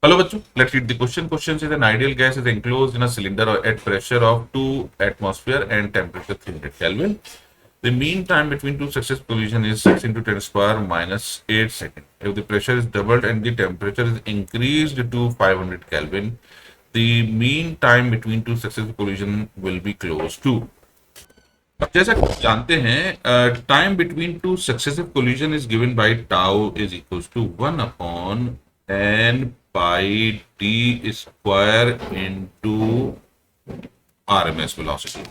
Hello, bachcho. Let's read the question. Question says an ideal gas is enclosed in a cylinder at pressure of 2 atmosphere and temperature 300 Kelvin. The mean time between two successive collision is 6 into 10 power minus 8 seconds. If the pressure is doubled and the temperature is increased to 500 Kelvin, the mean time between two successive collision will be close to. अब जैसा कि आप जानते हैं time between two successive collision is given by tau is equals to 1 upon N pi T square into RMS velocity.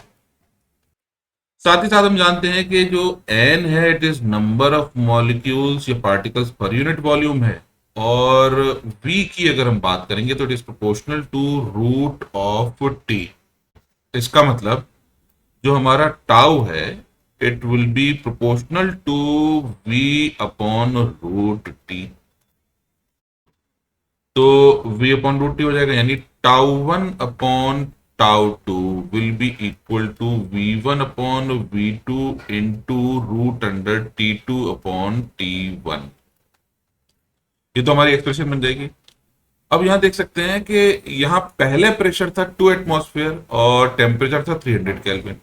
साथ ही साथ हम जानते हैं कि जो एन है it is number of molecules या पार्टिकल्स पर यूनिट वॉल्यूम है, और वी की अगर हम बात करेंगे तो it is proportional to root of T. इसका मतलब जो हमारा टाउ है it will be proportional to V upon root T. तो वी अपॉन रूट टी हो जाएगा, यानी tau one upon tau two will be equal to V one upon V two into root under T two upon T one. ये तो हमारी expression बन जाएगी। अब यहां देख सकते हैं कि यहां पहले प्रेशर था 2 एटमॉस्फेयर और टेम्परेचर था 300 केल्विन।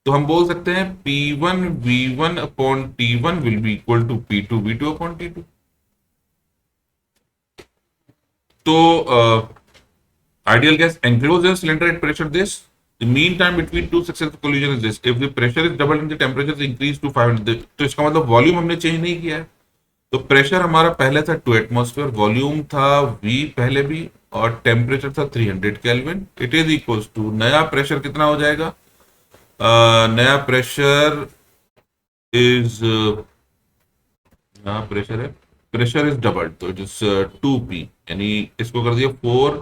तो हम बोल सकते हैं P1 V1 upon T1 will be equal to P2 V2 upon T2। तो ideal gas enclosed in a cylinder at pressure this, the mean time between two successive collision is this, if the pressure is doubled and the temperature is increased to 500, तो इसका मतलब volume हमने change नहीं किया है। तो pressure हमारा पहले था 2 एटमॉस्फेयर, वॉल्यूम था V पहले भी, और टेम्परेचर था 300 kelvin. It is equals to नया प्रेशर कितना हो जाएगा, नया प्रेशर इज यहाँ प्रेशर है, प्रेशर इज डबल्ड तो इट इज 2P, यानी इसको कर दिया 4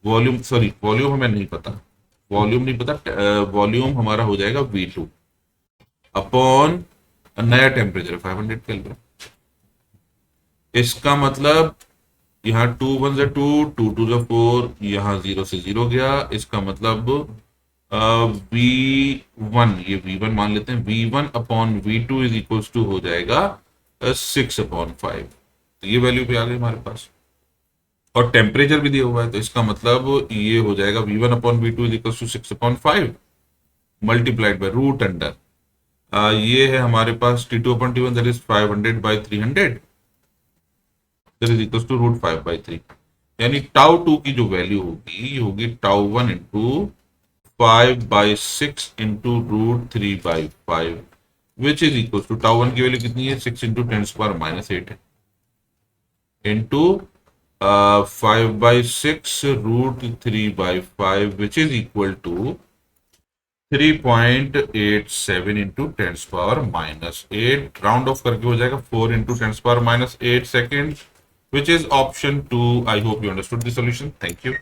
वॉल्यूम, सॉरी वॉल्यूम हमें नहीं पता, वॉल्यूम नहीं पता, वॉल्यूम हमारा हो जाएगा V2 अपॉन नया टेम्परेचर 500 केल्विन। इसका मतलब यहाँ 2 1 से 2 2 2 से 4, यहाँ 0 से 0 गया। इसका मतलब V1, ये V1 मान लेते हैं, V1 upon V2 is equals to हो जाएगा 6 अपॉन 5। तो ये वैल्यू पे आ गई हमारे पास, और टेम्परेचर भी दिया हुआ है, तो इसका मतलब ये हो जाएगा V1 upon V2 is equals to 6 upon 5 multiplied by root under, ये है हमारे पास T2 upon T1 that is 500 by 300 that is equals to root 5 by 3। यानी टाउ 2 की जो वैल्यू होगी ये होगी tau 1 into 5 by 6 into root 3 by 5 which is equal to tau 1 की वैल्यू कितनी है, 6 इंटू 10 पावर माइनस 8 है, into 5 by 6 root 3 by 5 which is equal to 3.87 into 10 power minus 8, round off करके हो जाएगा 4 into 10 power minus 8 second, which is option 2. I hope you understood the solution. Thank you.